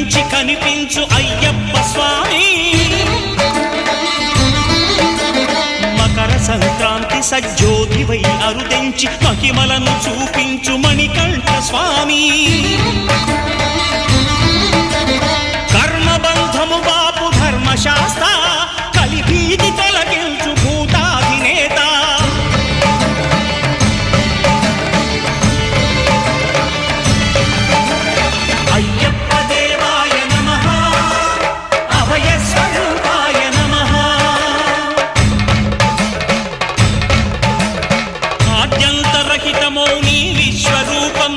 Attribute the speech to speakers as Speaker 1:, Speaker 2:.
Speaker 1: కనిపించి కనిపించు అయ్యప్ప స్వామి. మకర సంక్రాంతి సజ్జోతివై అరుదెంచి మహిమలను చూపించు మణికంఠ స్వామి. కర్మబంధము బాపు ధర్మశాస్త్ర కలిభీతి తొలగించు భూతాధినేత. అయ్యప్ప దేవాయ నమః, అభయ స్వరూపాయ నమః. ఆద్యంతరహితమౌ నీ విశ్వరూపం